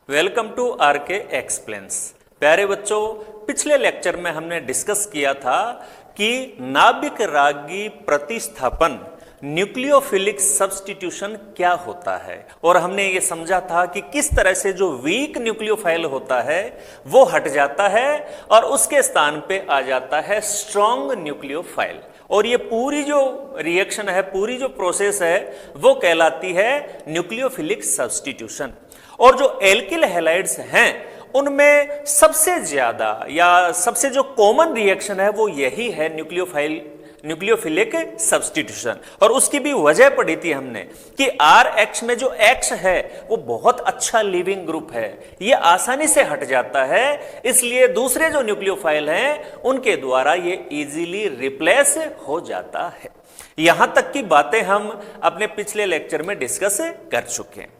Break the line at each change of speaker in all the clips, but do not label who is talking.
Welcome to R K explains. प्यारे बच्चों, पिछले लेक्चर में हमने डिस्कस किया था कि नाभिक रागी प्रतिस्थापन न्यूक्लियोफिलिक सब्स्टिट्यूशन क्या होता है, और हमने ये समझा था कि किस तरह से जो वीक न्यूक्लियोफाइल होता है वो हट जाता है और उसके स्थान पे आ जाता है स्ट्रॉन्ग न्यूक्लियोफाइल। और ये पूरी जो रिएक्शन है, पूरी जो प्रोसेस है, वो कहलाती है न्यूक्लियोफिलिक सब्स्टिट्यूशन। और जो एल्किल हैलाइड्स हैं उनमें सबसे ज्यादा या सबसे जो कॉमन रिएक्शन है वो यही है न्यूक्लियोफिलिक सब्स्टिट्यूशन। और उसकी भी वजह पढ़ी थी हमने कि RH में जो X है वो बहुत अच्छा लिविंग ग्रुप है, ये आसानी से हट जाता है, इसलिए दूसरे जो न्यूक्लियोफाइल हैं उनके द्वारा ये इजीली रिप्लेस हो जाता है। यहां तक की बातें हम अपने पिछले लेक्चर में डिस्कस कर चुके हैं।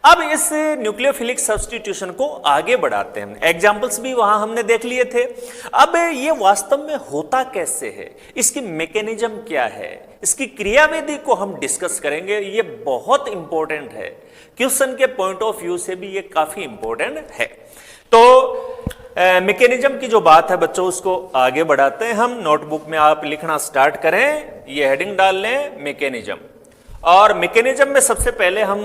अब इस न्यूक्लियोफिलिक सब्स्टिट्यूशन को आगे बढ़ाते हैं। एग्जाम्पल्स भी वहां हमने देख लिए थे। अब ये वास्तव में होता कैसे है, इसकी मैकेनिज्म क्या है, इसकी क्रियाविधि को हम डिस्कस करेंगे। ये बहुत इंपॉर्टेंट है, क्वेश्चन के पॉइंट ऑफ व्यू से भी ये काफी इंपॉर्टेंट है। तो मैकेनिज्म की जो बात है बच्चों, उसको आगे बढ़ाते हैं हम। नोटबुक में आप लिखना स्टार्ट करें, ये हेडिंग डाल लें मैकेनिज्म। और मैकेनिज्म में सबसे पहले हम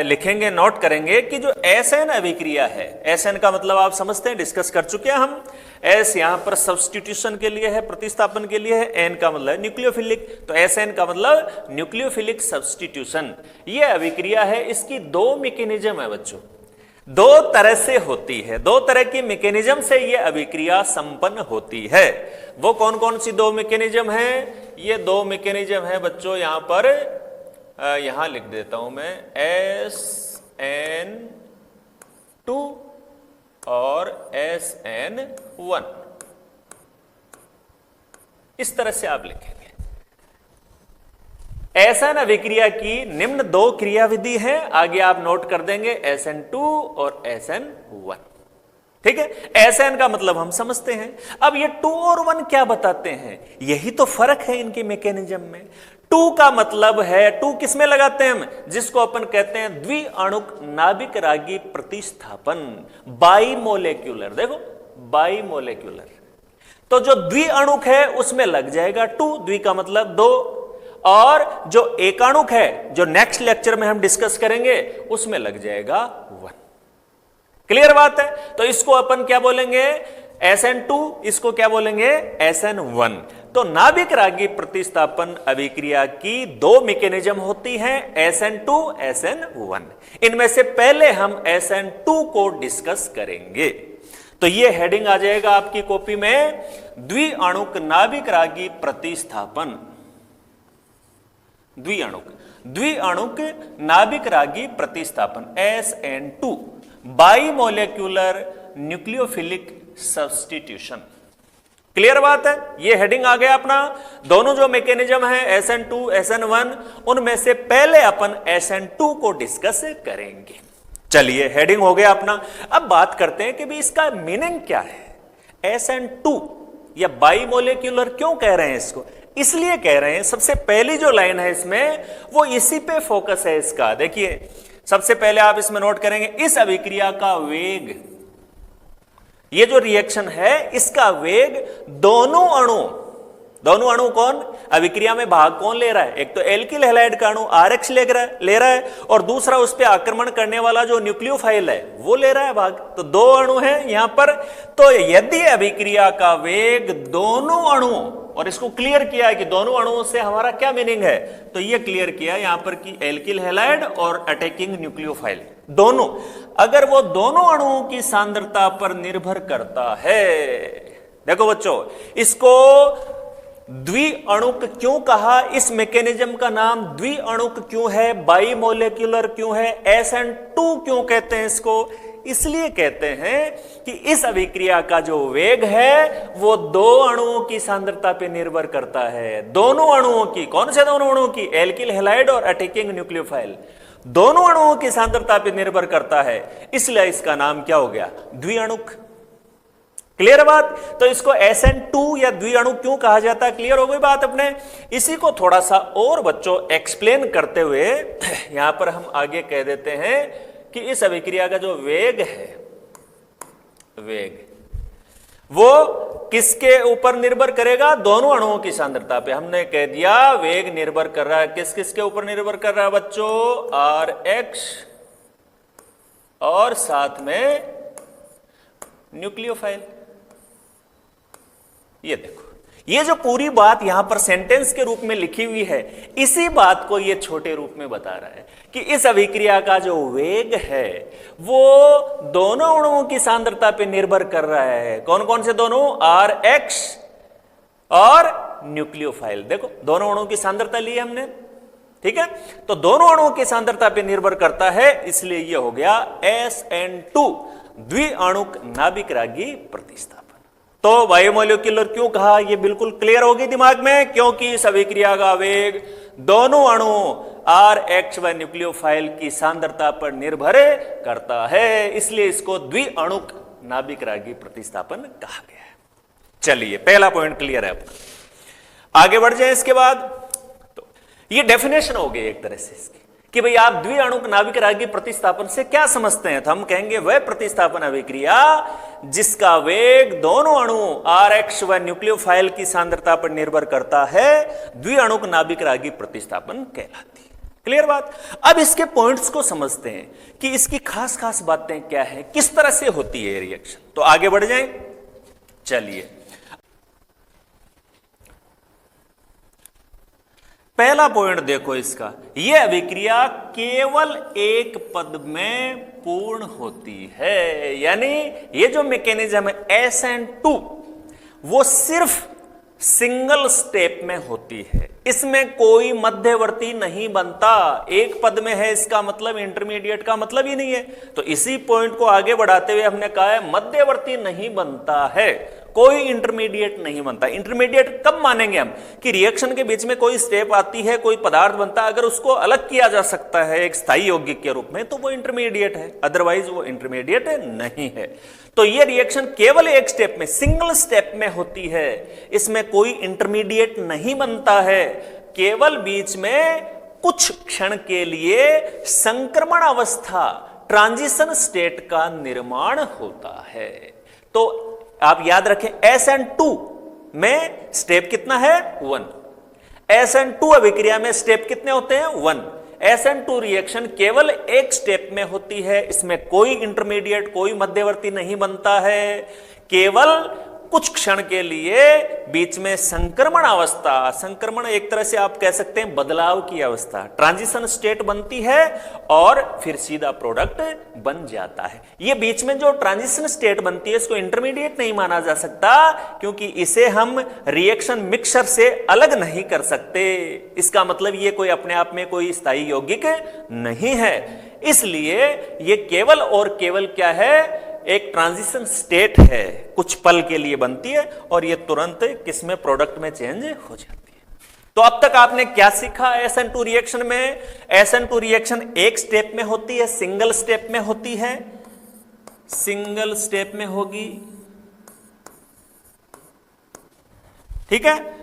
लिखेंगे, नोट करेंगे कि जो SN अभिक्रिया है, SN का मतलब आप समझते हैं, डिस्कस कर चुके हैं हम। S यहां पर सब्स्टिट्यूशन के लिए है, प्रतिस्थापन के लिए है, N का मतलब न्यूक्लियोफिलिक, तो SN का मतलब न्यूक्लियोफिलिक सब्स्टिट्यूशन। ये अभिक्रिया है, इसकी दो मैकेनिज्म है बच्चों, दो तरह से होती है, दो तरह की मैकेनिज्म से ये अभिक्रिया संपन्न होती है। वो कौन कौन सी दो मैकेनिज्म है? ये दो मैकेनिज्म है बच्चों, यहां पर यहां लिख देता हूं मैं, SN2 और SN1। इस तरह से आप लिखेंगे। SN अभिक्रिया की निम्न दो क्रियाविधि है, आगे आप नोट कर देंगे, SN2 और SN1। ठीक है, SN का मतलब हम समझते हैं। अब ये 2 और 1 क्या बताते हैं? यही तो फर्क है इनके मैकेनिज्म में। 2 का मतलब है, 2 किसमें लगाते हैं हम? जिसको अपन कहते हैं द्विअणुक नाभिक रागी प्रतिस्थापन, बाइमोलेक्यूलर। देखो, बाइमोलेक्यूलर, तो जो द्विअणुक है उसमें लग जाएगा 2, द्वि का मतलब 2, और जो एकाणुक है, जो नेक्स्ट लेक्चर में हम डिस्कस करेंगे, उसमें लग जाएगा 1। क्लियर बात है? तो इसको अपन क्या बोलेंगे? SN2, इसको क्या बोलेंगे? SN1। तो नाभिक रागी प्रतिस्थापन अभिक्रिया की दो मैकेनिज्म होती हैं, SN2, SN1। इनमें से पहले हम SN2 को डिस्कस करेंगे। तो ये हेडिंग आ जाएगा आपकी कॉपी में, द्विअणुक नाभिक रागी प्रतिस्थापन। द्विअणुक नाभिक रागी प्रतिस्थापन, SN2, बाइमोलेक्यूलर न्यूक्लियोफिलिक सब्स्टिट्यूशन। क्लियर बात है? ये हेडिंग आ गया अपना। दोनों जो मैकेनिज्म है SN2, SN1, उनमें से पहले अपन SN2 को डिस्कस करेंगे। चलिए, हेडिंग हो गया अपना। अब बात करते हैं कि भी इसका मीनिंग क्या है। SN2 या बाइमोलेक्यूलर क्यों कह रहे हैं इसको? इसलिए कह रहे हैं, सबसे पहली जो लाइन है इसमें वो इसी पे फोकस है इसका। देखिए, सबसे पहले आप इसमें नोट करेंगे, इस अभिक्रिया का वेग, ये जो रिएक्शन है इसका वेग दोनों अणु कौन अभिक्रिया में भाग कौन ले रहा है? एक तो एल्किल हैलाइड का अणु RH ले रहा है, और दूसरा उस पर आक्रमण करने वाला जो न्यूक्लियोफाइल है वो ले रहा है भाग। तो दो अणु हैं यहां पर। तो यदि अभिक्रिया का वेग दोनों अणुओं, और इसको क्लियर किया है कि दोनों अणुओं से हमारा क्या मीनिंग है, तो ये क्लियर किया यहां पर कि एल्किल हैलाइड और अटैकिंग न्यूक्लियोफाइल दोनों, अगर वो दोनों अणुओं की सांद्रता पर निर्भर करता है। देखो बच्चों, इसको द्विअणुक क्यों कहा? इस मैकेनिज्म का नाम द्विअणुक क्यों है, बाइमोलेक्यूलर क्यों है, SN2 क्यों कहते हैं इसको? इसलिए कहते हैं कि इस अभिक्रिया का जो वेग है वो दो अणुओं की सांद्रता पे निर्भर करता है। दोनों अणुओं की, कौन से दोनों अणुओं की? एल्किल हैलाइड और अटैकिंग न्यूक्लियोफाइल, दोनों अणुओं की सांद्रता पे निर्भर करता है, इसलिए इसका नाम क्या हो गया? द्विअणुक। क्लियर बात? तो इसको SN2 या द्विअणु क्यों कहा जाता है? क्लियर हो गई बात अपने। इसी को थोड़ा सा और बच्चों एक्सप्लेन करते हुए यहां पर हम आगे कह देते हैं कि इस अभिक्रिया का जो वेग है, वेग वो किसके ऊपर निर्भर करेगा? दोनों अणुओं की सांद्रता पे। हमने कह दिया वेग निर्भर कर रहा है किस किस के ऊपर निर्भर कर रहा है बच्चों? Rx और साथ में न्यूक्लियोफाइल। ये देखो, ये जो पूरी बात यहां पर सेंटेंस के रूप में लिखी हुई है, इसी बात को ये छोटे रूप में बता रहा है कि इस अभिक्रिया का जो वेग है वो दोनों अणुओं की सांद्रता पे निर्भर कर रहा है। कौन कौन से दोनों? Rx और न्यूक्लियोफाइल। देखो, दोनों अणुओं की सांद्रता ली हमने, ठीक है? तो दोनों अणुओं की सांद्रता पे निर्भर करता है, इसलिए यह हो गया SN2, द्विअणुक नाभिक रागी प्रतिस्थापन। तो बायोमोलिक्यूलर क्यों कहा? यह बिल्कुल क्लियर होगी दिमाग में, क्योंकि इस अभिक्रिया का वेग दोनों अणु Rx व न्यूक्लियोफाइल की सांद्रता पर निर्भर करता है, इसलिए इसको द्विअणुक नाभिक रागी प्रतिस्थापन कहा गया है। चलिए, पहला पॉइंट क्लियर है अपना। आगे बढ़ जाए इसके बाद। तो ये डेफिनेशन हो गई एक तरह से इसकी कि भाई आप द्विअणुक नाभिक रागी प्रतिस्थापन से क्या समझते हैं? तो हम कहेंगे वह प्रतिस्थापन अभिक्रिया जिसका वेग दोनों अणु Rx व न्यूक्लियोफाइल की सांद्रता पर निर्भर करता है, द्विअणुक नाभिक रागी प्रतिस्थापन कहलाती है। क्लियर बात? अब इसके पॉइंट्स को समझते हैं कि इसकी खास खास बातें क्या है, किस तरह से होती है रिएक्शन। तो आगे बढ़ जाएं। चलिए, पहला पॉइंट देखो इसका, यह अभिक्रिया केवल एक पद में पूर्ण होती है। यानी ये जो मैकेनिज्म है SN2 वो सिर्फ सिंगल स्टेप में होती है, इसमें कोई मध्यवर्ती नहीं बनता। एक पद में है, इसका मतलब इंटरमीडिएट का मतलब ही नहीं है। तो इसी पॉइंट को आगे बढ़ाते हुए हमने कहा है मध्यवर्ती नहीं बनता है, कोई इंटरमीडिएट नहीं बनता। इंटरमीडिएट कब मानेंगे हम? कि रिएक्शन के बीच में कोई स्टेप आती है, कोई पदार्थ बनता है, अगर उसको अलग किया जा सकता है एक स्थायी यौगिक के रूप में, तो वो इंटरमीडिएट है, अदरवाइज वो इंटरमीडिएट नहीं है। तो ये रिएक्शन केवल एक स्टेप में, सिंगल स्टेप में होती है, इसमें कोई इंटरमीडिएट नहीं बनता है। केवल बीच में कुछ क्षण के लिए संक्रमण अवस्था, ट्रांजिशन स्टेट का निर्माण होता है। तो आप याद रखें SN2 में स्टेप कितना है? 1। SN2 अभिक्रिया में स्टेप कितने होते हैं? 1। SN2 रिएक्शन केवल एक स्टेप में होती है, इसमें कोई इंटरमीडिएट, कोई मध्यवर्ती नहीं बनता है। केवल कुछ क्षण के लिए बीच में संक्रमण अवस्था, संक्रमण एक तरह से आप कह सकते हैं बदलाव की अवस्था, ट्रांजिशन स्टेट बनती है और फिर सीधा प्रोडक्ट बन जाता है। ये बीच में जो ट्रांजिशन स्टेट बनती है इसको इंटरमीडिएट नहीं माना जा सकता, क्योंकि इसे हम रिएक्शन मिक्सचर से अलग नहीं कर सकते। इसका मतलब ये कोई अपने आप में कोई स्थायी यौगिक नहीं है, इसलिए ये केवल और केवल क्या है? एक ट्रांजिशन स्टेट है, कुछ पल के लिए बनती है और ये तुरंत किसमें? प्रोडक्ट में चेंज हो जाती है। तो अब तक आपने क्या सीखा SN2 रिएक्शन में? SN2 रिएक्शन एक स्टेप में होती है, सिंगल स्टेप में होती है, सिंगल स्टेप में होगी, ठीक है?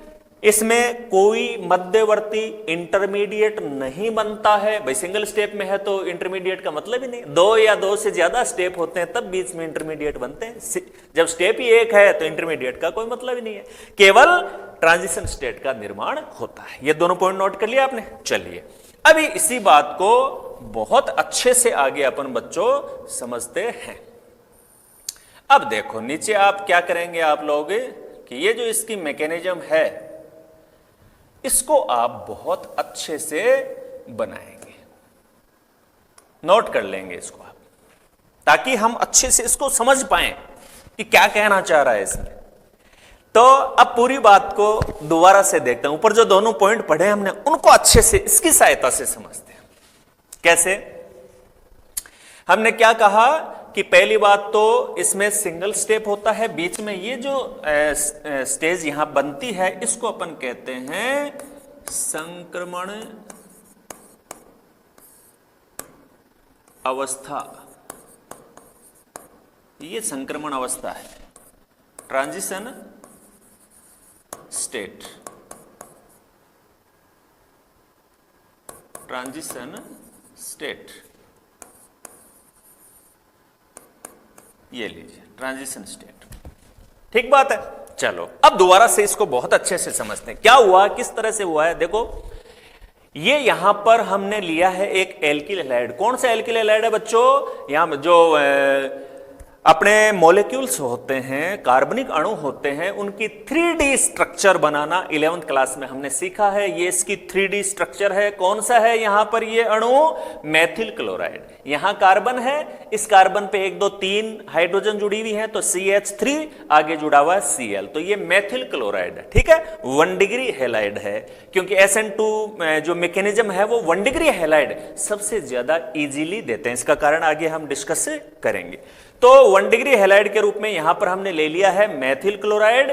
इसमें कोई मध्यवर्ती इंटरमीडिएट नहीं बनता है। भाई सिंगल स्टेप में है तो इंटरमीडिएट का मतलब ही नहीं, 2 या 2 से ज्यादा स्टेप होते हैं तब बीच में इंटरमीडिएट बनते हैं। जब स्टेप ही एक है तो इंटरमीडिएट का कोई मतलब ही नहीं है, केवल ट्रांजिशन स्टेट का निर्माण होता है। ये दोनों पॉइंट नोट कर लिया आपने। चलिए, अभी इसी बात को बहुत अच्छे से आगे अपन बच्चों समझते हैं। अब देखो नीचे आप क्या करेंगे आप लोग कि ये जो इसकी मैकेनिज्म है इसको आप बहुत अच्छे से बनाएंगे, नोट कर लेंगे इसको आप, ताकि हम अच्छे से इसको समझ पाएं कि क्या कहना चाह रहा है इसमें। तो अब पूरी बात को दोबारा से देखते हैं, ऊपर जो दोनों पॉइंट पढ़े हमने उनको अच्छे से इसकी सहायता से समझते हैं। कैसे? हमने क्या कहा कि पहली बात तो इसमें सिंगल स्टेप होता है, बीच में ये जो स्टेज यहां बनती है इसको अपन कहते हैं संक्रमण अवस्था। ये संक्रमण अवस्था है, ट्रांजिशन स्टेट, ट्रांजिशन स्टेट। ये लीजिए ट्रांजिशन स्टेट। ठीक बात है। चलो अब दोबारा से इसको बहुत अच्छे से समझते हैं क्या हुआ, किस तरह से हुआ है। देखो ये यहां पर हमने लिया है एक एल्किल हैलाइड। कौन सा एल्किल हैलाइड है बच्चों? यहां जो अपने मॉलिक्यूल्स होते हैं, कार्बनिक अणु होते हैं, उनकी 3D स्ट्रक्चर बनाना 11th क्लास में हमने सीखा है। ये इसकी 3D स्ट्रक्चर है। कौन सा है यहां पर ये अणु? Methyl chloride. यहां कार्बन है, इस कार्बन पे 1 2 3 हाइड्रोजन जुड़ी हुई है, तो CH3 आगे जुड़ा हुआ है Cl, तो ये मेथिल क्लोराइड है। ठीक है, 1 डिग्री हैलाइड है, क्योंकि SN2 जो मैकेनिज्म है वो 1 डिग्री हैलाइड सबसे ज्यादा इजीली देते हैं। इसका कारण आगे हम डिस्कस करेंगे। तो 1 डिग्री हैलाइड के रूप में यहां पर हमने ले लिया है मेथिल क्लोराइड,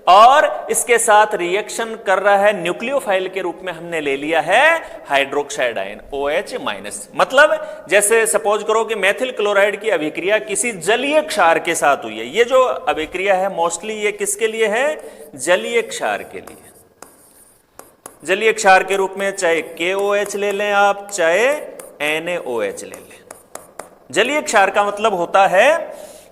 और इसके साथ रिएक्शन कर रहा है न्यूक्लियोफाइल के रूप में हमने ले लिया है हाइड्रोक्साइड आयन OH-। मतलब जैसे सपोज करो कि मेथिल क्लोराइड की अभिक्रिया किसी जलीय क्षार के साथ हुई है। ये जो अभिक्रिया है मोस्टली ये किसके लिए है? जलीय क्षार के लिए। जलीय क्षार के रूप में चाहे KOH ले लें आप, चाहे NaOH ले लें। जलीय क्षार का मतलब होता है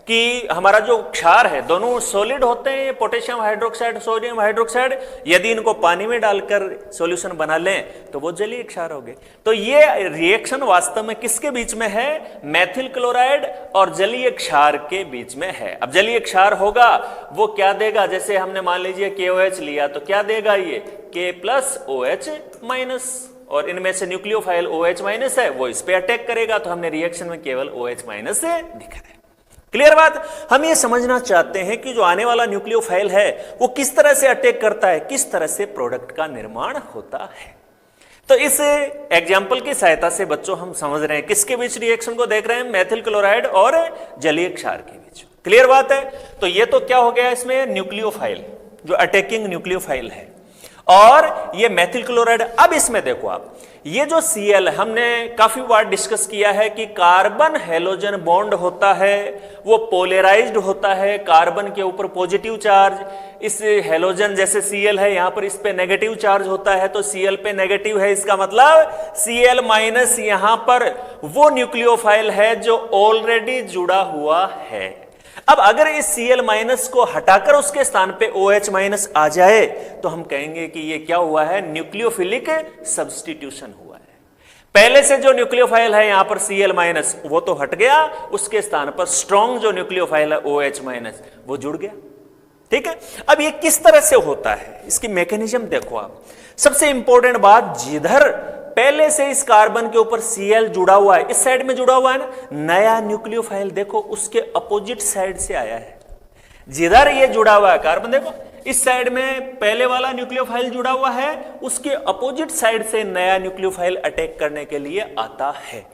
कि हमारा जो क्षार है दोनों सॉलिड होते हैं, पोटेशियम हाइड्रोक्साइड, सोडियम हाइड्रोक्साइड। यदि इनको पानी में डालकर सॉल्यूशन बना लें तो वो जलीय क्षार हो गए। तो ये रिएक्शन वास्तव में किसके बीच में है? मेथिल क्लोराइड और जलीय क्षार के बीच में है। अब जलीय क्षार होगा वो क्या देगा? जैसे हमने मान लीजिए KOH लिया तो क्या देगा? ये K+OH-, और इनमें से न्यूक्लियोफाइल OH- है, वो इस पे अटैक करेगा, तो हमने रिएक्शन में केवल OH- से दिखा है। क्लियर बात? हम ये समझना चाहते हैं कि जो आने वाला न्यूक्लियोफाइल है वो किस तरह से अटैक करता है, किस तरह से प्रोडक्ट का निर्माण होता है। तो इस एग्जाम्पल की सहायता से बच्चों हम समझ रहे हैं किसके बीच रिएक्शन को देख रहे हैं? मेथिल क्लोराइड और जलीय क्षार के बीच। क्लियर बात है? तो ये तो क्या हो गया इसमें? न्यूक्लियोफाइल, जो अटैकिंग न्यूक्लियोफाइल है, और ये मेथिल क्लोराइड। अब इसमें देखो आप, ये जो Cl हमने काफी बार डिस्कस किया है कि कार्बन हेलोजन बॉन्ड होता है, वो पोलराइज्ड होता है। कार्बन के ऊपर पॉजिटिव चार्ज, इस हेलोजन जैसे Cl है यहां पर इस पे नेगेटिव चार्ज होता है, तो Cl पे नेगेटिव है। इसका मतलब Cl- यहां पर वो न्यूक्लियोफाइल है जो ऑलरेडी जुड़ा हुआ है। अब अगर इस Cl- को हटाकर उसके स्थान पे OH- आ जाए तो हम कहेंगे कि ये क्या हुआ है? न्यूक्लियोफिलिक सब्स्टिट्यूशन हुआ है। पहले से जो न्यूक्लियोफाइल है यहां पर Cl- वो तो हट गया, उसके स्थान पर स्ट्रॉन्ग जो न्यूक्लियोफाइल है OH- वो जुड़ गया। ठीक है, अब ये किस तरह से होता है, इसकी मैकेनिज्म देखो आप। सबसे इंपॉर्टेंट बात, जिधर पहले से इस कार्बन के ऊपर Cl जुड़ा हुआ है, इस साइड में जुड़ा हुआ है ना, नया न्यूक्लियोफाइल देखो उसके अपोजिट साइड से आया है। जिधर ये जुड़ा हुआ है कार्बन, देखो इस साइड में पहले वाला न्यूक्लियोफाइल जुड़ा हुआ है, उसके अपोजिट साइड से नया न्यूक्लियोफाइल अटैक करने के लिए आता है।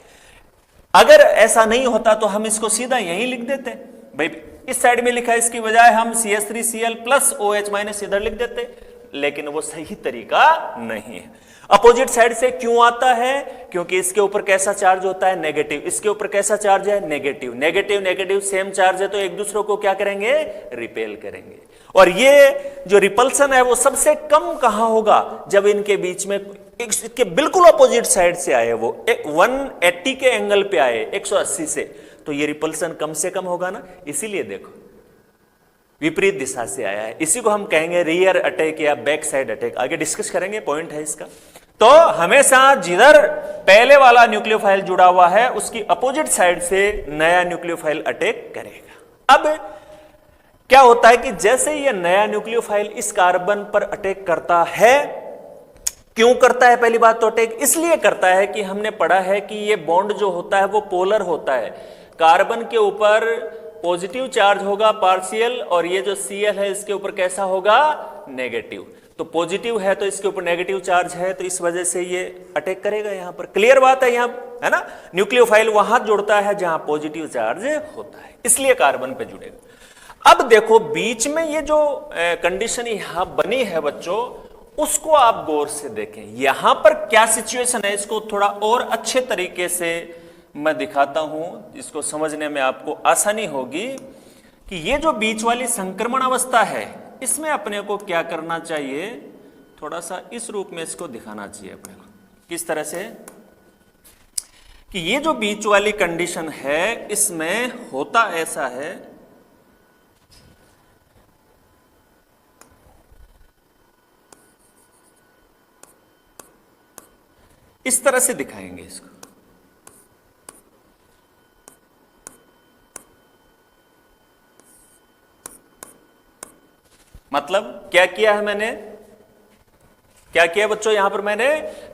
अगर ऐसा नहीं होता तो हम इसको सीधा यहीं लिख देते भाई, इस साइड में लिखा है, इसकी बजाय हम CH3Cl+OH- इधर लिख देते, लेकिन वो सही तरीका नहीं है। अपोजिट साइड से क्यों आता है? क्योंकि इसके ऊपर कैसा चार्ज होता है? नेगेटिव। इसके ऊपर कैसा चार्ज है? Negative. Negative negative same charge है, तो एक दूसरे को क्या करेंगे? रिपेल करेंगे। और ये जो रिपल्सन है वो सबसे कम कहां होगा? जब इनके बीच में इसके बिल्कुल अपोजिट साइड से आए, वो 180 के एंगल पे आए 180 से, तो ये रिपल्सन कम से कम होगा ना। इसीलिए देखो विपरीत दिशा से आया है, इसी को हम कहेंगे रियर अटैक या बैक साइड अटैक। आगे डिस्कस करेंगे, पॉइंट है इसका। तो हमेशा जिधर पहले वाला न्यूक्लियोफाइल जुड़ा हुआ है उसकी अपोजिट साइड से नया न्यूक्लियोफाइल अटैक करेगा। अब क्या होता है कि जैसे ये नया न्यूक्लियोफाइल इस कार्बन पर अटैक करता है, क्यों करता है? पहली बात तो अटैक इसलिए करता है कि हमने पढ़ा है कि ये बॉन्ड जो होता है वो पोलर होता है। कार्बन के ऊपर पॉजिटिव चार्ज होगा पार्शियल, और ये जो Cl है इसके ऊपर कैसा होगा? नेगेटिव। तो पॉजिटिव है तो इसके ऊपर नेगेटिव चार्ज है, तो इस वजह से ये अटैक करेगा यहां पर। क्लियर बात है यहां, है ना? न्यूक्लियोफाइल वहां जुड़ता है जहां पॉजिटिव चार्ज होता है, इसलिए कार्बन पे जुड़ेगा। अब देखो बीच में ये जो कंडीशन यहां बनी है बच्चों, उसको आप गौर से देखें। यहां पर क्या सिचुएशन है, इसको थोड़ा और अच्छे तरीके से मैं दिखाता हूं, इसको समझने में आपको आसानी होगी कि ये जो बीच वाली संक्रमण अवस्था है, इसमें अपने को क्या करना चाहिए? थोड़ा सा इस रूप में इसको दिखाना चाहिए अपने को। किस तरह से कि ये जो बीच वाली कंडीशन है इसमें होता ऐसा है इस तरह से दिखाएंगे इसको। मतलब क्या किया है मैंने, क्या किया बच्चों यहां पर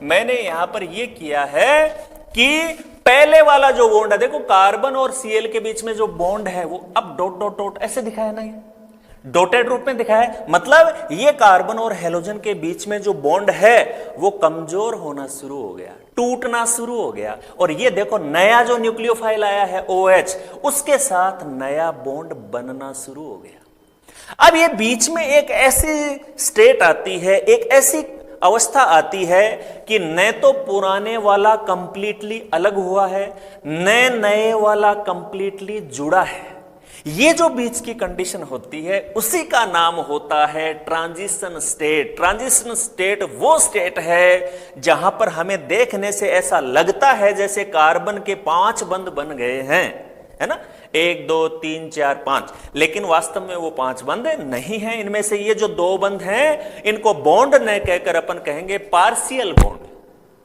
मैंने यहां पर यह किया है कि पहले वाला जो बॉन्ड है, देखो कार्बन और सीएल के बीच में जो बॉन्ड है वो अब डॉट डॉट डॉट ऐसे दिखाया ना, ये डॉटेड रूप में दिखाया है। मतलब ये कार्बन और हेलोजन के बीच में जो बॉन्ड है वो कमजोर होना शुरू हो गया, टूटना शुरू हो गया। और ये देखो नया जो न्यूक्लियोफाइल आया है OH, उसके साथ नया बॉन्ड बनना शुरू हो गया। अब ये बीच में एक ऐसी स्टेट आती है, एक ऐसी अवस्था आती है कि न तो पुराने वाला कंप्लीटली अलग हुआ है, न नए वाला कंप्लीटली जुड़ा है। ये जो बीच की कंडीशन होती है उसी का नाम होता है ट्रांजिशन स्टेट। ट्रांजिशन स्टेट वो स्टेट है जहां पर हमें देखने से ऐसा लगता है जैसे कार्बन के 5 बंध बन गए हैं, है ना, 1 2 3 4 5, लेकिन वास्तव में वो 5 बंध नहीं है। इनमें से ये जो 2 बंध हैं इनको बॉन्ड न कहकर अपन कहेंगे पार्शियल बॉन्ड।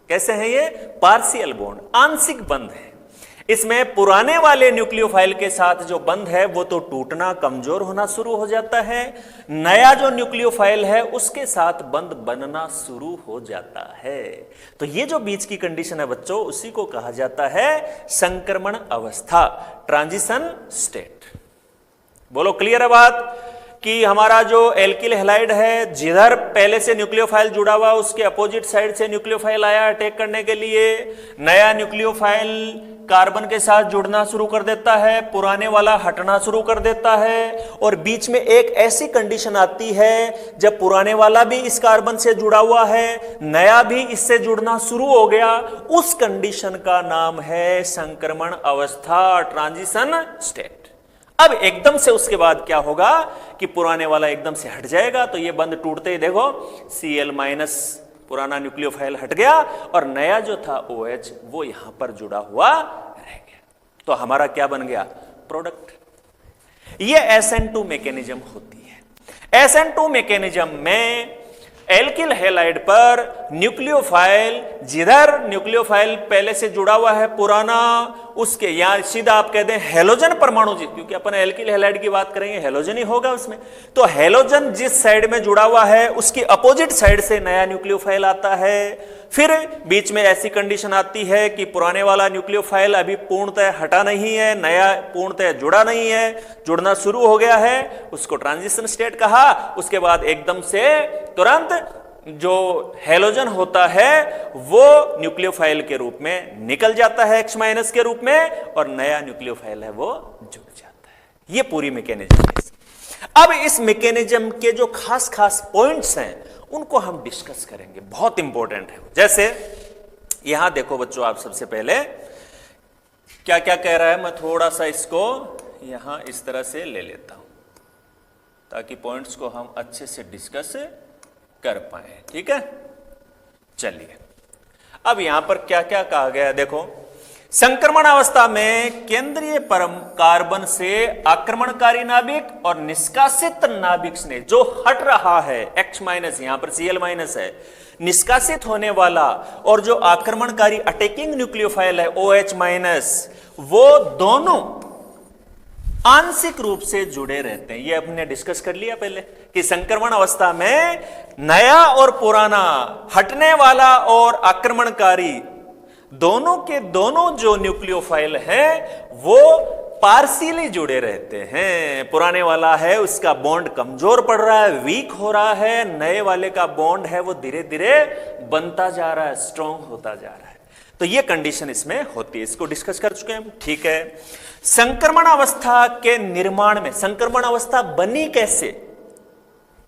कैसे हैं ये? पार्शियल बॉन्ड, आंशिक बंध है। इसमें पुराने वाले न्यूक्लियोफाइल के साथ जो बंध है वो तो टूटना, कमजोर होना शुरू हो जाता है। नया जो न्यूक्लियोफाइल है उसके साथ बंध बनना शुरू हो जाता है। तो ये जो बीच की कंडीशन है बच्चों, उसी को कहा जाता है संक्रमण अवस्था, ट्रांजिशन स्टेट। बोलो क्लियर है बात कि हमारा जो एल्किल हैलाइड है, जिधर पहले से न्यूक्लियोफाइल जुड़ा हुआ उसके अपोजिट साइड से न्यूक्लियोफाइल आया अटैक करने के लिए, नया न्यूक्लियोफाइल कार्बन के साथ जुड़ना शुरू कर देता है, पुराने वाला हटना शुरू कर देता है। और बीच में एक ऐसी कंडीशन आती है जब पुराने वाला भी इस कार्बन से जुड़ा हुआ है, नया भी इससे जुड़ना शुरू हो गया, उस कंडीशन का नाम है संक्रमण अवस्था, ट्रांजिशन स्टेट। अब एकदम से उसके बाद क्या होगा कि पुराने वाला एकदम से हट जाएगा, तो ये बंध टूटते ही देखो Cl- पुराना न्यूक्लियोफाइल हट गया और नया जो था OH वो यहां पर जुड़ा हुआ रह गया। तो हमारा क्या बन गया? प्रोडक्ट। ये SN2 मैकेनिज्म होती है। SN2 मैकेनिज्म में एल्किल हैलाइड पर न्यूक्लियोफाइल, जिधर न्यूक्लियोफाइल पहले से जुड़ा हुआ है पुराना, उसके यहां सीधा आप कहते हैं हेलोजन परमाणु, क्योंकि अपन एल्किल हैलाइड की बात करेंगे हेलोजन ही होगा उसमें। तो हेलोजन जिस साइड में जुड़ा हुआ है उसकी अपोजिट साइड से नया न्यूक्लियोफाइल आता है। फिर बीच में ऐसी कंडीशन आती है कि पुराने वाला न्यूक्लियोफाइल अभी पूर्णतः हटा नहीं है, नया पूर्णतः जुड़ा नहीं है, जुड़ना शुरू हो गया है, उसको ट्रांजिशन स्टेट कहा। उसके बाद एकदम से तुरंत जो हेलोजन होता है वो न्यूक्लियोफाइल के रूप में निकल जाता है X- के रूप में, और नया न्यूक्लियोफाइल है वो जुड़ जाता है। ये पूरी मैकेनिज्म है। अब इस मैकेनिज्म के जो खास खास पॉइंट्स हैं उनको हम डिस्कस करेंगे, बहुत इंपॉर्टेंट है। जैसे यहां देखो बच्चों, आप सबसे पहले क्या क्या कह रहा है, मैं थोड़ा सा इसको यहां इस तरह से ले लेता हूं ताकि पॉइंट्स को हम अच्छे से डिस्कस कर पाए। ठीक है, चलिए अब यहां पर क्या क्या कहा गया है देखो। संक्रमण अवस्था में केंद्रीय परम कार्बन से आक्रमणकारी नाभिक और निष्कासित नाभिक से जो हट रहा है X-, यहां पर Cl- है, निष्कासित होने वाला, और जो आक्रमणकारी अटैकिंग न्यूक्लियोफाइल है OH-, वो दोनों आंशिक रूप से जुड़े रहते हैं। ये अपने डिस्कस कर लिया पहले कि संक्रमण अवस्था में नया और पुराना, हटने वाला और आक्रमणकारी, दोनों के दोनों जो न्यूक्लियोफाइल हैं वो पार्शियली जुड़े रहते हैं। पुराने वाला है उसका बॉन्ड कमजोर पड़ रहा है, वीक हो रहा है, नए वाले का बॉन्ड है वो धीरे धीरे बनता जा रहा है, स्ट्रॉन्ग होता जा रहा है। तो ये कंडीशन इसमें होती है, इसको डिस्कस कर चुके हैं। ठीक है, संक्रमण अवस्था के निर्माण में संक्रमण अवस्था बनी कैसे,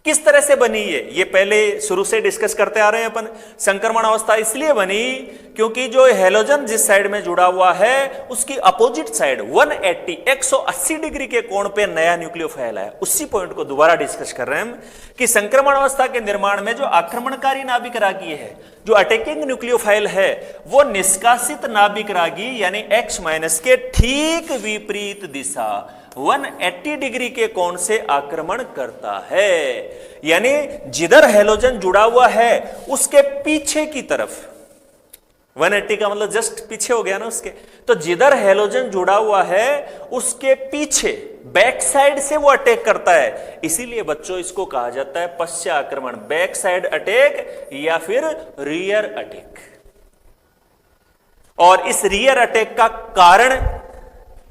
किस तरह से बनी, ये पहले शुरू से डिस्कस करते आ रहे हैं अपन। संक्रमण अवस्था इसलिए बनी क्योंकि जो हेलोजन जिस साइड में जुड़ा हुआ है उसकी अपोजिट साइड 180 डिग्री के कोण पे नया न्यूक्लियोफाइल है। उसी पॉइंट को दोबारा डिस्कस कर रहे हैं हम कि संक्रमण अवस्था के निर्माण में जो आक्रमणकारी नाभिक रागी है, जो अटैकिंग न्यूक्लियोफाइल है वो निष्कासित नाभिक रागी यानी X माइनस के ठीक विपरीत दिशा 180 डिग्री के कोण से आक्रमण करता है। यानी जिधर हैलोजन जुड़ा हुआ है उसके पीछे की तरफ, 180 का मतलब जस्ट पीछे हो गया ना उसके, तो जिधर हैलोजन जुड़ा हुआ है उसके पीछे बैक साइड से वो अटैक करता है। इसीलिए बच्चों इसको कहा जाता है पश्चात आक्रमण, बैक साइड अटैक या फिर रियर अटैक। और इस रियर अटैक का कारण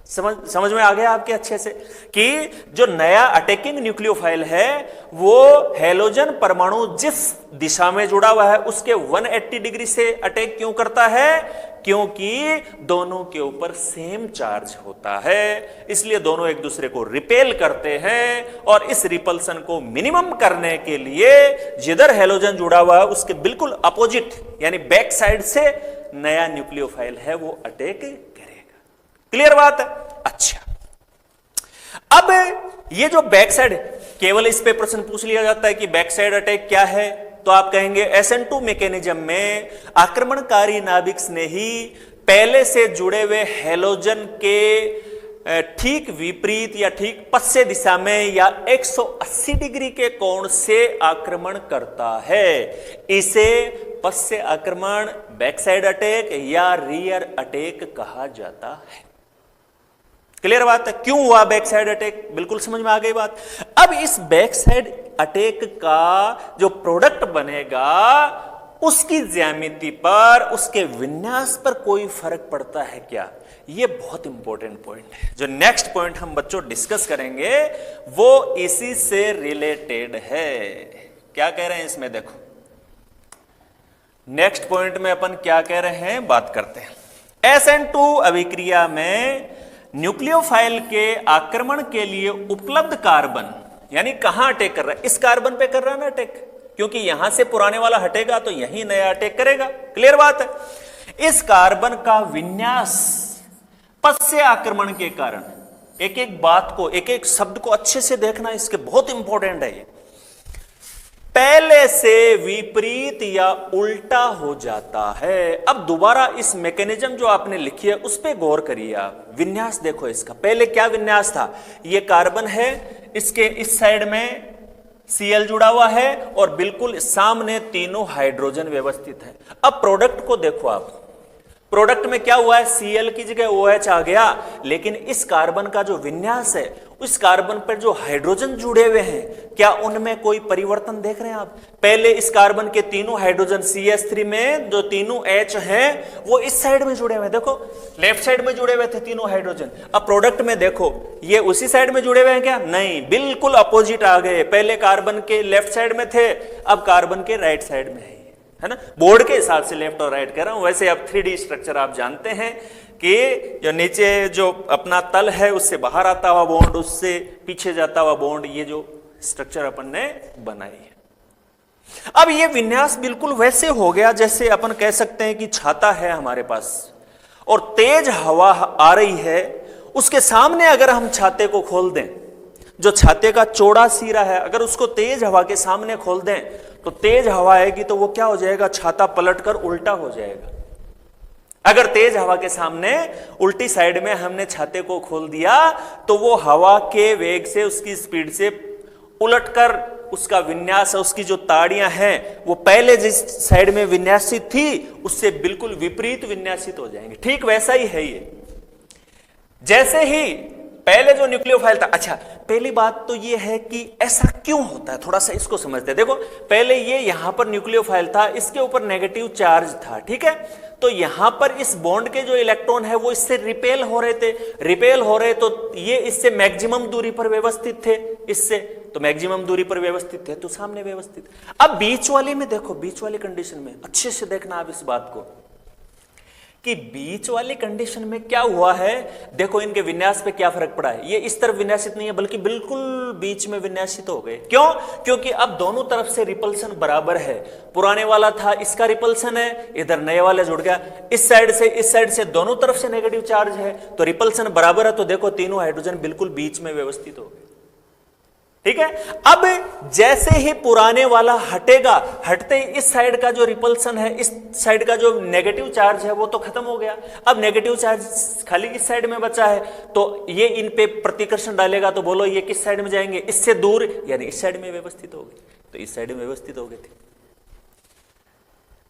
समझ में आ गया आपके अच्छे से कि जो नया अटैकिंग न्यूक्लियोफाइल है वो हैलोजन परमाणु जिस दिशा में जुड़ा हुआ है उसके 180 डिग्री से अटैक क्यों करता है, क्योंकि दोनों के ऊपर सेम चार्ज होता है, इसलिए दोनों एक दूसरे को रिपेल करते हैं। और इस रिपल्सन को मिनिमम करने के लिए जिधर हैलोजन जुड़ा हुआ है उसके बिल्कुल अपोजिट यानी बैक साइड से नया न्यूक्लियोफाइल है वो अटैक करेगा। क्लियर बात है? अच्छा, अब ये जो बैक साइड, केवल इस पे प्रश्न पूछ लिया जाता है कि बैक साइड अटैक क्या है, तो आप कहेंगे SN2 मैकेनिज्म में आक्रमणकारी नाभिक स्नेही पहले से जुड़े हुए हैलोजन के ठीक विपरीत या ठीक पश्चिम दिशा में या 180 डिग्री के कोण से आक्रमण करता है। इसे पश्चिम आक्रमण, बैक साइड अटैक या रियर अटैक कहा जाता है। क्लियर बात है? क्यों हुआ बैक साइड अटैक, बिल्कुल समझ में आ गई बात। अब इस बैक साइड अटैक का जो प्रोडक्ट बनेगा उसकी ज्यामिति पर, उसके विन्यास पर कोई फर्क पड़ता है क्या? ये बहुत इंपॉर्टेंट पॉइंट है। जो नेक्स्ट पॉइंट हम बच्चों डिस्कस करेंगे वो इसी से रिलेटेड है। क्या कह रहे हैं इसमें, देखो नेक्स्ट पॉइंट में अपन क्या कह रहे हैं, बात करते हैं। SN2 अभिक्रिया में न्यूक्लियोफाइल के आक्रमण के लिए उपलब्ध कार्बन, यानी कहां अटैक कर रहा है, इस कार्बन पे कर रहा है ना अटैक, क्योंकि यहां से पुराने वाला हटेगा तो यही नया अटैक करेगा। क्लियर बात है? इस कार्बन का विन्यास पश्चिम आक्रमण के कारण, एक एक बात को, एक एक शब्द को अच्छे से देखना, इसके बहुत इंपॉर्टेंट है ये, पहले से विपरीत या उल्टा हो जाता है। अब दोबारा इस मैकेनिज्म जो आपने लिखी है उस पे गौर करिए आप। विन्यास देखो इसका, पहले क्या विन्यास था, ये कार्बन है, इसके इस साइड में Cl जुड़ा हुआ है और बिल्कुल सामने तीनों हाइड्रोजन व्यवस्थित है। अब प्रोडक्ट को देखो आप, प्रोडक्ट में क्या हुआ है, Cl की जगह OH आ गया, लेकिन इस कार्बन का जो विन्यास है, उस कार्बन पर जो हाइड्रोजन जुड़े हुए हैं, क्या उनमें कोई परिवर्तन देख रहे हैं आप? पहले इस कार्बन के तीनों हाइड्रोजन CH3 में जो तीनों H हैं वो इस साइड में जुड़े हुए हैं, देखो लेफ्ट साइड में जुड़े हुए थे तीनों हाइड्रोजन। अब प्रोडक्ट में देखो ये उसी साइड में जुड़े हुए हैं क्या? नहीं, बिल्कुल अपोजिट आ गए। पहले कार्बन के लेफ्ट साइड में थे, अब कार्बन के राइट साइड में है ना। बोर्ड के हिसाब से लेफ्ट और राइट कह रहा हूं, वैसे अब 3D स्ट्रक्चर आप जानते हैं कि जो नीचे जो अपना तल है उससे बाहर आता हुआ बॉन्ड, उससे पीछे जाता हुआ बॉन्ड, ये जो स्ट्रक्चर अपन ने बनाई है। अब ये विन्यास बिल्कुल वैसे हो गया जैसे अपन कह सकते हैं कि छाता है हमारे पास और तेज हवा आ रही है, उसके सामने अगर हम छाते को खोल दें, जो छाते का चौड़ा सिरा है अगर उसको तेज हवा के सामने खोल दें तो तेज हवा आएगी तो वो क्या हो जाएगा, छाता पलटकर उल्टा हो जाएगा। अगर तेज हवा के सामने उल्टी साइड में हमने छाते को खोल दिया तो वो हवा के वेग से, उसकी स्पीड से उलटकर उसका विन्यास, उसकी जो ताड़ियां हैं वो पहले जिस साइड में विन्यासित थी उससे बिल्कुल विपरीत विन्यासित हो जाएंगे। ठीक वैसा ही है ये, जैसे ही पहले जो न्यूक्लियोफाइल था। अच्छा, पहली बात तो ये है कि ऐसा क्यों होता है, थोड़ा सा इसको समझते हैं। देखो पहले ये यहां पर न्यूक्लियोफाइल था, इसके ऊपर नेगेटिव चार्ज था, ठीक है, तो यहां पर इस बॉन्ड के जो इलेक्ट्रॉन है वो इससे रिपेल हो रहे थे, रिपेल हो रहे तो ये इससे मैक्सिमम दूरी पर व्यवस्थित थे, इससे तो मैक्सिमम दूरी पर व्यवस्थित थे तो सामने व्यवस्थित। अब बीच वाले में देखो, बीच वाली कंडीशन में अच्छे से देखना आप इस बात को कि बीच वाली कंडीशन में क्या हुआ है। देखो इनके विन्यास पे क्या फर्क पड़ा है, ये इस तरफ विन्यासित नहीं है बल्कि बिल्कुल बीच में विन्यासित हो गए। क्यों? क्योंकि अब दोनों तरफ से रिपल्सन बराबर है। पुराने वाला था इसका रिपल्सन है, इधर नए वाले जुड़ गया, इस साइड से दोनों तरफ से नेगेटिव चार्ज है तो रिपल्सन बराबर है। तो देखो तीनों हाइड्रोजन बिल्कुल बीच में व्यवस्थित हो गए। ठीक है। अब जैसे ही पुराने वाला हटेगा, हटते ही इस साइड का जो रिपल्सन है, इस साइड का जो नेगेटिव चार्ज है वो तो खत्म हो गया। अब नेगेटिव चार्ज खाली इस साइड में बचा है, तो ये इन पे प्रतिकर्षण डालेगा, तो बोलो ये किस साइड में जाएंगे, इससे दूर, यानी इस साइड में व्यवस्थित हो गए, तो इस साइड में व्यवस्थित हो गए थे।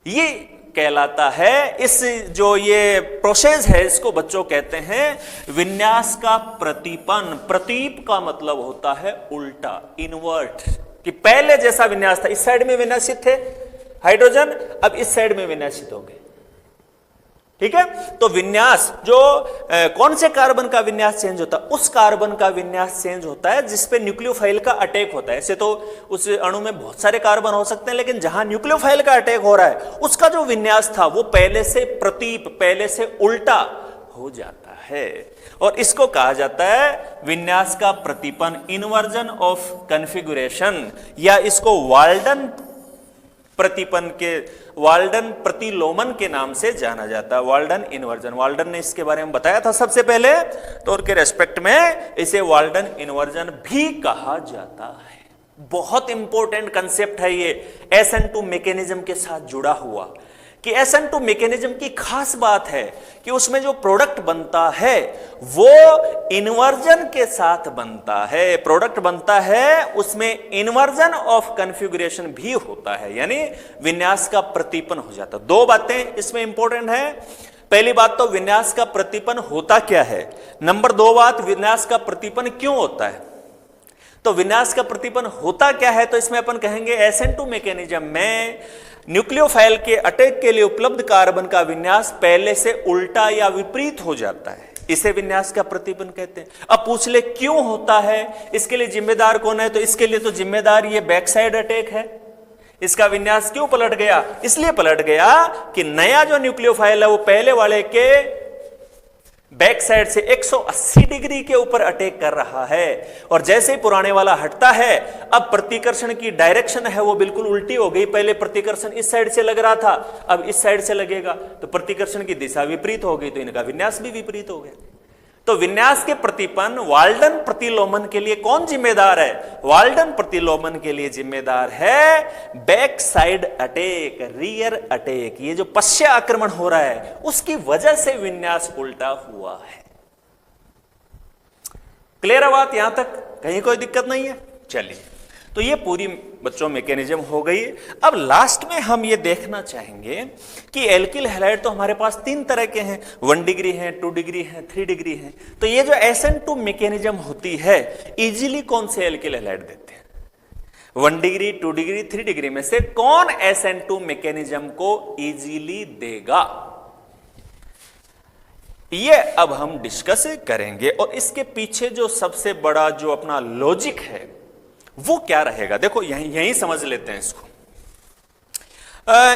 ये कहलाता है, इस जो ये प्रोसेस है इसको बच्चों कहते हैं विन्यास का प्रतिपन। प्रतीप का मतलब होता है उल्टा, इनवर्ट, कि पहले जैसा विन्यास था, इस साइड में विन्यासित थे हाइड्रोजन, अब इस साइड में विन्यासित हो गए। ठीक है, तो विन्यास जो कौन से कार्बन का विन्यास चेंज होता है, उस कार्बन का विन्यास चेंज होता है जिसपे न्यूक्लियोफाइल का अटैक होता है। ऐसे तो उस अणु में बहुत सारे कार्बन हो सकते हैं, लेकिन जहां न्यूक्लियोफाइल का अटैक हो रहा है उसका जो विन्यास था वो पहले से प्रतीप, पहले से उल्टा हो जाता है, और इसको कहा जाता है विन्यास का प्रतिपन, इन्वर्जन ऑफ कॉन्फ़िगरेशन, या इसको वाल्डन प्रतिपन के, वाल्डन प्रतिलोमन के नाम से जाना जाता है। वाल्डन इन्वर्जन, वाल्डन ने इसके बारे में बताया था सबसे पहले, तो उनके रेस्पेक्ट में इसे वाल्डन इन्वर्जन भी कहा जाता है। बहुत इंपॉर्टेंट कंसेप्ट है ये, SN2 मैकेनिज्म के साथ जुड़ा हुआ, कि SN2 मैकेनिज्म की खास बात है कि उसमें जो प्रोडक्ट बनता है वो इन्वर्जन के साथ बनता है, प्रोडक्ट बनता है उसमें इन्वर्जन ऑफ कॉन्फ़िगरेशन भी होता है, यानी विन्यास का प्रतिपन हो जाता है। दो बातें इसमें इंपॉर्टेंट है। पहली बात तो विन्यास का प्रतिपन होता क्या है, नंबर दो बात विन्यास का प्रतिपन क्यों होता है। तो विन्यास का प्रतिपन होता क्या है, तो इसमें अपन कहेंगे SN2 मैकेनिज्म में न्यूक्लियोफाइल के अटैक के लिए उपलब्ध कार्बन का विन्यास पहले से उल्टा या विपरीत हो जाता है, इसे विन्यास का प्रतिपन कहते हैं। अब पूछ ले क्यों होता है, इसके लिए जिम्मेदार कौन है, तो इसके लिए तो जिम्मेदार ये बैक साइड अटैक है। इसका विन्यास क्यों पलट गया, इसलिए पलट गया कि नया जो न्यूक्लियोफाइल है वो पहले वाले के बैक साइड से 180 डिग्री के ऊपर अटैक कर रहा है, और जैसे ही पुराने वाला हटता है अब प्रतिकर्षण की डायरेक्शन है वो बिल्कुल उल्टी हो गई। पहले प्रतिकर्षण इस साइड से लग रहा था, अब इस साइड से लगेगा, तो प्रतिकर्षण की दिशा विपरीत हो गई, तो इनका विन्यास भी विपरीत हो गया। तो विन्यास के प्रतिपन वाल्डन प्रतिलोमन के लिए कौन जिम्मेदार है, वाल्डन प्रतिलोमन के लिए जिम्मेदार है back side attack, rear attack, ये जो पश्चात आक्रमण हो रहा है उसकी वजह से विन्यास उल्टा हुआ है। क्लियर है बात, यहां तक कहीं कोई दिक्कत नहीं है। चलिए, तो ये पूरी बच्चों मैकेनिज्म हो गई। अब लास्ट में हम ये देखना चाहेंगे कि एल्किल हैलाइड तो हमारे पास तीन तरह के हैं, 1 डिग्री हैं, 2 डिग्री हैं, 3 डिग्री हैं। तो ये जो SN2 मैकेनिज्म होती है इजीली कौन से एल्किल हैलाइड देते हैं, 1 डिग्री, 2 डिग्री, 3 डिग्री में से कौन SN2 मैकेनिज्म को इजीली देगा, ये अब हम डिस्कस करेंगे। और इसके पीछे जो सबसे बड़ा जो अपना लॉजिक है वो क्या रहेगा, देखो यहीं समझ लेते हैं इसको।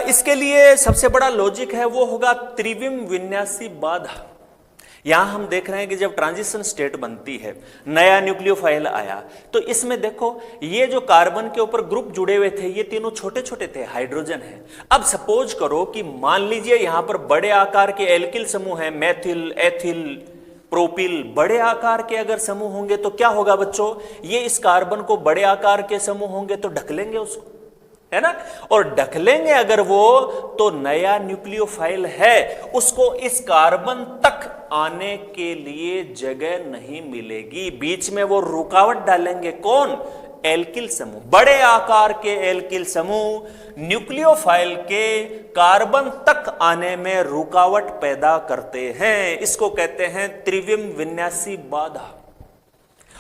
इसके लिए सबसे बड़ा लॉजिक है वो होगा त्रिविम विन्यासी बाधा। यहां हम देख रहे हैं कि जब ट्रांजिशन स्टेट बनती है, नया न्यूक्लियोफाइल आया, तो इसमें देखो ये जो कार्बन के ऊपर ग्रुप जुड़े हुए थे ये तीनों छोटे छोटे थे, हाइड्रोजन है। अब सपोज करो कि मान लीजिए यहां पर बड़े आकार के एल्किल समूह है, मैथिल, एथिल, प्रोपिल, बड़े आकार के अगर समूह होंगे तो क्या होगा बच्चों, ये इस कार्बन को बड़े आकार के समूह होंगे तो ढकलेंगे उसको, है ना, और ढकलेंगे अगर वो, तो नया न्यूक्लियोफाइल है उसको इस कार्बन तक आने के लिए जगह नहीं मिलेगी, बीच में वो रुकावट डालेंगे। कौन, एल्किल समूह, बड़े आकार के एल्किल समूह न्यूक्लियोफाइल के कार्बन तक आने में रुकावट पैदा करते हैं, इसको कहते हैं त्रिविम विन्यासी बाधा।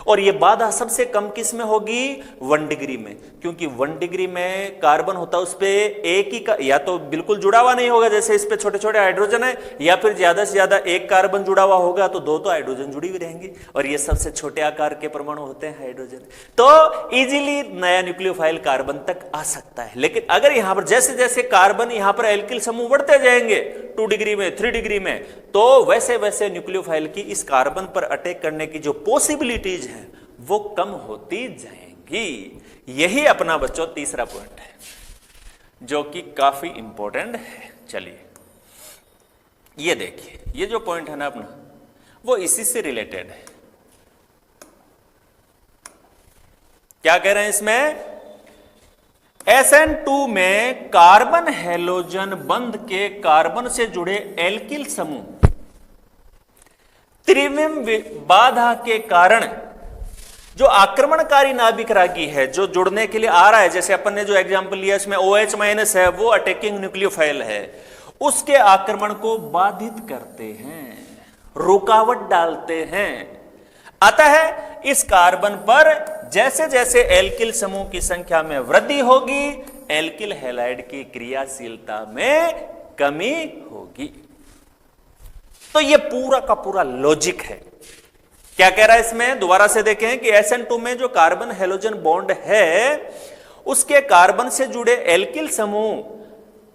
और ये बाधा सबसे कम किस में होगी, 1 डिग्री में, क्योंकि 1 डिग्री में कार्बन होता है उस पे एक ही का, या तो बिल्कुल जुड़ा हुआ नहीं होगा जैसे इस पे छोटे छोटे हाइड्रोजन है, या फिर ज्यादा से ज्यादा एक कार्बन जुड़ा हुआ होगा, तो 2 तो हाइड्रोजन जुड़ी हुई रहेंगी, और ये सबसे छोटे आकार के परमाणु होते हैं हाइड्रोजन। तो इजीली नया न्यूक्लियोफाइल कार्बन तक आ सकता है। लेकिन अगर यहां पर जैसे जैसे कार्बन यहां पर एल्किल समूह बढ़ते जाएंगे 2 डिग्री में, 3 डिग्री में, तो वैसे वैसे न्यूक्लियोफाइल की इस कार्बन पर अटैक करने की जो पॉसिबिलिटीज है वो कम होती जाएंगी। यही अपना बच्चों तीसरा पॉइंट है जो कि काफी इंपॉर्टेंट है। चलिए ये देखिए, ये जो पॉइंट है ना अपना, वो इसी से रिलेटेड है। क्या कह रहे हैं इसमें? SN2 में कार्बन हैलोजन बंध के कार्बन से जुड़े एल्किल समूह त्रिविम बाधा के कारण जो आक्रमणकारी नाभिक रागी है, जो जुड़ने के लिए आ रहा है, जैसे अपन ने जो एग्जांपल लिया इसमें OH- है, वो अटैकिंग न्यूक्लियोफाइल है, उसके आक्रमण को बाधित करते हैं, रुकावट डालते हैं। अतः इस कार्बन पर जैसे जैसे एल्किल समूह की संख्या में वृद्धि होगी, एल्किल हैलाइड की क्रियाशीलता में कमी होगी। तो यह पूरा का पूरा लॉजिक है। क्या कह रहा है इसमें? दोबारा से देखें कि SN2 में जो कार्बन हैलोजन बॉन्ड है, उसके कार्बन से जुड़े एल्किल समूह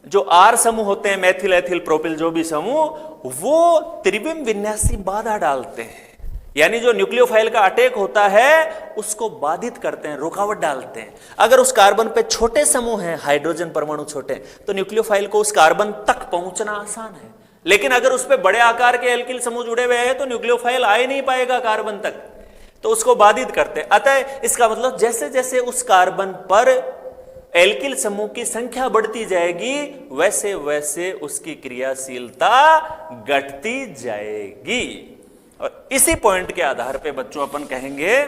जो R समूह होते हैं, मैथिल एथिल प्रोपिल जो भी समूह, वो त्रिविम विन्यासी बाधा डालते हैं, यानी जो न्यूक्लियोफाइल का अटैक होता है उसको बाधित करते हैं, रुकावट डालते हैं। अगर उस कार्बन पे छोटे समूह हैं, हाइड्रोजन परमाणु छोटे, तो न्यूक्लियोफाइल को उस कार्बन तक पहुंचना आसान है, लेकिन अगर उस पे बड़े आकार के एल्किल समूह जुड़े हुए हैं तो न्यूक्लियोफाइल आ ही नहीं पाएगा कार्बन तक, तो उसको बाधित करते हैं। अतः इसका मतलब जैसे जैसे उस कार्बन पर एल्किल समूह की संख्या बढ़ती जाएगी, वैसे वैसे उसकी क्रियाशीलता घटती जाएगी। और इसी पॉइंट के आधार पे बच्चों अपन कहेंगे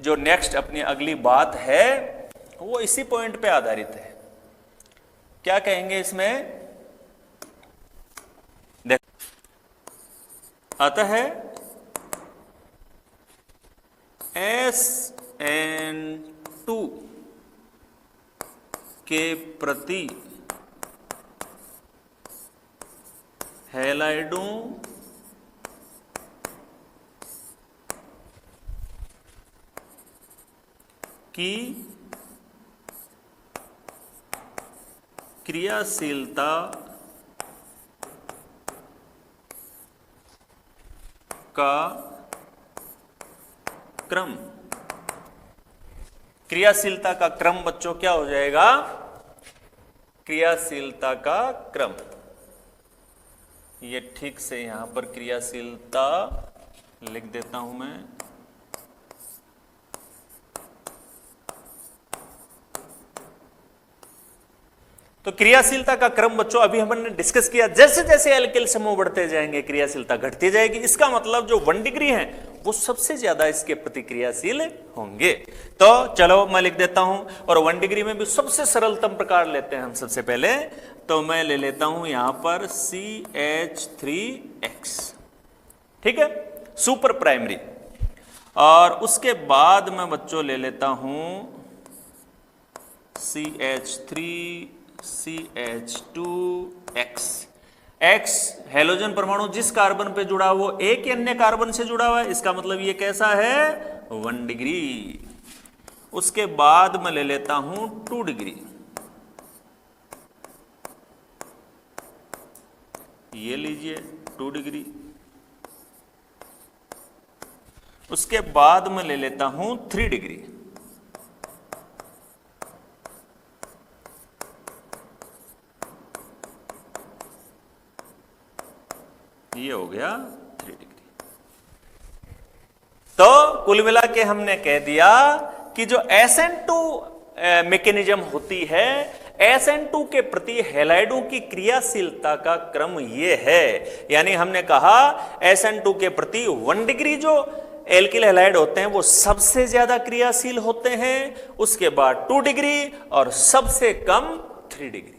जो नेक्स्ट अपनी अगली बात है वो इसी पॉइंट पे आधारित है। क्या कहेंगे इसमें? देख, अतः SN2 के प्रति हैलाइडों की क्रियाशीलता का क्रम, क्रियाशीलता का क्रम बच्चों क्या हो जाएगा? क्रियाशीलता का क्रम। ये ठीक से यहां पर क्रियाशीलता लिख देता हूं मैं। तो क्रियाशीलता का क्रम बच्चों अभी हमने डिस्कस किया, जैसे जैसे एल्किल समूह बढ़ते जाएंगे क्रियाशीलता घटती जाएगी। इसका मतलब जो 1 डिग्री है वो सबसे ज्यादा इसके प्रतिक्रियाशील होंगे। तो चलो मैं लिख देता हूं, और 1 डिग्री में भी सबसे सरलतम प्रकार लेते हैं हम सबसे पहले। तो मैं ले लेता हूं यहां पर CH3X, ठीक है, सुपर प्राइमरी। और उसके बाद मैं बच्चों ले लेता हूं CH3CH2X। X हैलोजन परमाणु जिस कार्बन पे जुड़ा वो एक ही अन्य कार्बन से जुड़ा हुआ है, इसका मतलब ये कैसा है? 1 डिग्री। उसके बाद मैं ले लेता हूं 2 डिग्री, ये लीजिए 2 डिग्री। उसके बाद मैं ले लेता हूं 3 डिग्री, ये हो गया 3 डिग्री। तो कुल मिला के हमने कह दिया कि जो SN2 मैकेनिज्म होती है, SN2 के प्रति हैलाइडों की क्रियाशीलता का क्रम ये है। यानी हमने कहा SN2 के प्रति 1 डिग्री जो एल्किल हैलाइड होते हैं वो सबसे ज्यादा क्रियाशील होते हैं, उसके बाद 2 डिग्री और सबसे कम 3 डिग्री।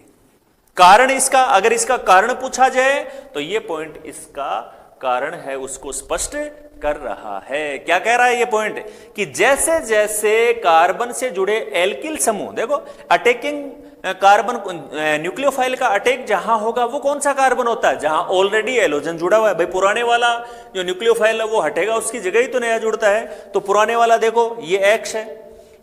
कारण इसका, अगर इसका कारण पूछा जाए तो ये पॉइंट इसका कारण है, उसको स्पष्ट कर रहा है। क्या कह रहा है ये पॉइंट? कि जैसे जैसे कार्बन से जुड़े एल्किल समूह, देखो अटैकिंग कार्बन, न्यूक्लियोफाइल का अटैक जहां होगा वो कौन सा कार्बन होता है? जहां ऑलरेडी हैलोजन जुड़ा हुआ है। भाई पुराने वाला जो न्यूक्लियोफाइल है वो हटेगा, उसकी जगह ही तो नया जुड़ता है। तो पुराने वाला देखो ये X है,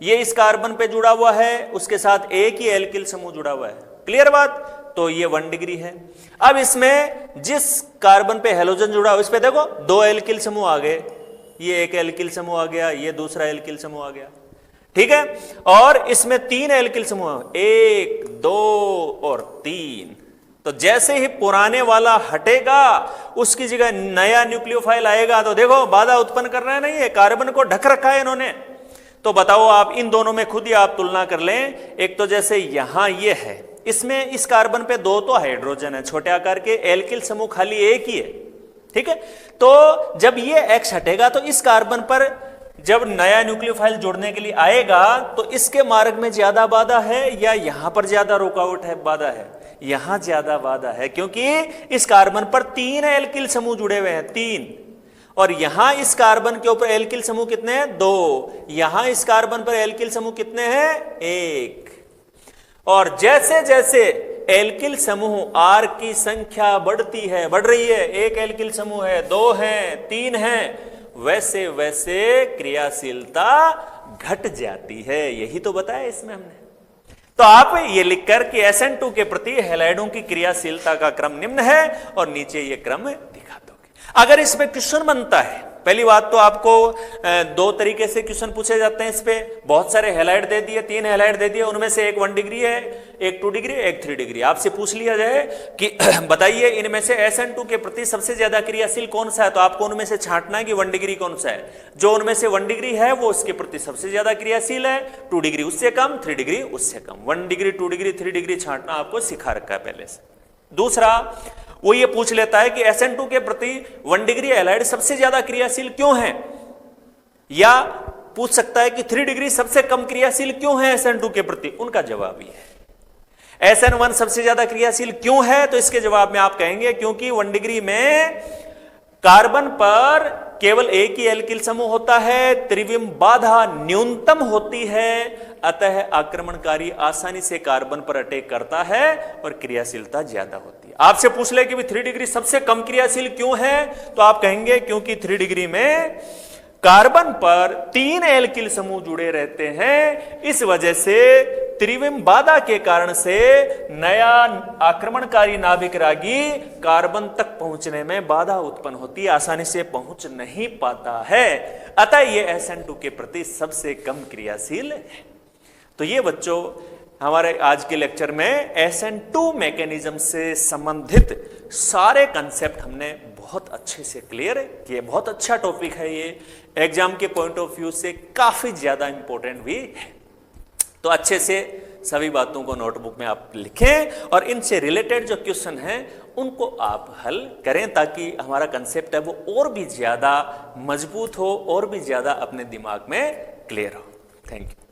ये इस कार्बन पे जुड़ा हुआ है, उसके साथ एक ही एल्किल समूह जुड़ा हुआ है। क्लियर बात? तो ये 1 डिग्री है। अब इसमें जिस कार्बन पे हैलोजन जुड़ा हुआ, इस पे देखो 2 एल्किल समूह आ गए, ये एक एल्किल समूह आ गया, ये दूसरा एल्किल समूह आ गया, ठीक है। और इसमें 3 एल्किल समूह, 1 2 और 3। तो जैसे ही पुराने वाला हटेगा उसकी जगह नया न्यूक्लियोफाइल आएगा। तो देखो बाधा उत्पन्न कर रहा है, नहीं है, कार्बन को ढक रखा है इन्होंने। तो बताओ आप इन दोनों में खुद ही आप तुलना कर लें। एक तो जैसे यहां ये है, इसमें इस कार्बन पे 2 तो हाइड्रोजन है, छोटे आकार के, एल्किल समूह खाली एक ही है, ठीक है। तो जब ये X हटेगा तो इस कार्बन पर जब नया न्यूक्लियोफाइल जोड़ने के लिए आएगा तो इसके मार्ग में ज्यादा बाधा है या यहां पर ज्यादा रुकावट है, बाधा है? यहां ज्यादा बाधा है, क्योंकि इस कार्बन पर 3 एल्किल समूह जुड़े हुए हैं, 3। और यहां इस कार्बन के ऊपर एल्किल समूह कितने हैं? 2। यहां इस कार्बन पर एल्किल समूह कितने हैं? 1। और जैसे जैसे एल्किल समूह R की संख्या बढ़ती है, बढ़ रही है, 1 एल्किल समूह है, 2 है, 3 है, वैसे वैसे क्रियाशीलता घट जाती है। यही तो बताया इसमें हमने। तो आप ये लिखकर कि SN2 के प्रति हैलाइडों की क्रियाशीलता का क्रम निम्न है और नीचे ये क्रम दिखा दोगे। अगर इसमें क्वेश्चन बनता है, पहली बात तो आपको 2 तरीके से क्वेश्चन पूछे जाते हैं इस पे। बहुत सारे हैलाइड दे दिए, 3 हैलाइड दे दिए, उनमें से एक 1 डिग्री है, एक 2 डिग्री, एक 3 डिग्री। आपसे पूछ लिया जाए कि बताइए इनमें से SN2 के प्रति सबसे ज्यादा क्रियाशील कौन सा है, तो आपको उनमें से छांटना है कि 1 डिग्री कौन सा है। जो उनमें से 1 डिग्री है वो उसके प्रति सबसे ज्यादा क्रियाशील है, 2 डिग्री उससे कम, 3 डिग्री उससे कम। 1 डिग्री, 2 डिग्री, 3 डिग्री छांटना आपको सिखा रखा है पहले से। दूसरा, वो ये पूछ लेता है कि SN2 के प्रति 1 डिग्री हैलाइड सबसे ज्यादा क्रियाशील क्यों है, या पूछ सकता है कि 3 डिग्री सबसे कम क्रियाशील क्यों है SN2 के प्रति। उनका जवाब ये है। SN1 सबसे ज्यादा क्रियाशील क्यों है, तो इसके जवाब में आप कहेंगे क्योंकि 1 डिग्री में कार्बन पर केवल एक ही एल्किल समूह होता है, त्रिविम बाधा न्यूनतम होती है, अतः आक्रमणकारी आसानी से कार्बन पर अटैक करता है और क्रियाशीलता ज्यादा होती है। आपसे पूछ ले कि 3 डिग्री सबसे कम क्रियाशील क्यों है, तो आप कहेंगे क्योंकि 3 डिग्री में कार्बन पर 3 एल्किल समूह जुड़े रहते हैं, इस वजह से त्रिविम बाधा के कारण से नया आक्रमणकारी नाभिक रागी कार्बन तक पहुंचने में बाधा उत्पन्न होती है, आसानी से पहुंच नहीं पाता है, अतः यह SN2 के प्रति सबसे कम क्रियाशील है। तो ये बच्चों हमारे आज के लेक्चर में SN2 मैकेनिज्म से संबंधित सारे कंसेप्ट हमने बहुत अच्छे से क्लियर किए। बहुत अच्छा टॉपिक है ये, एग्जाम के पॉइंट ऑफ व्यू से काफी ज्यादा इंपॉर्टेंट भी है। तो अच्छे से सभी बातों को नोटबुक में आप लिखें और इनसे रिलेटेड जो क्वेश्चन हैं उनको आप हल करें, ताकि हमारा कंसेप्ट है वो और भी ज्यादा मजबूत हो और भी ज्यादा अपने दिमाग में क्लियर हो। Thank you.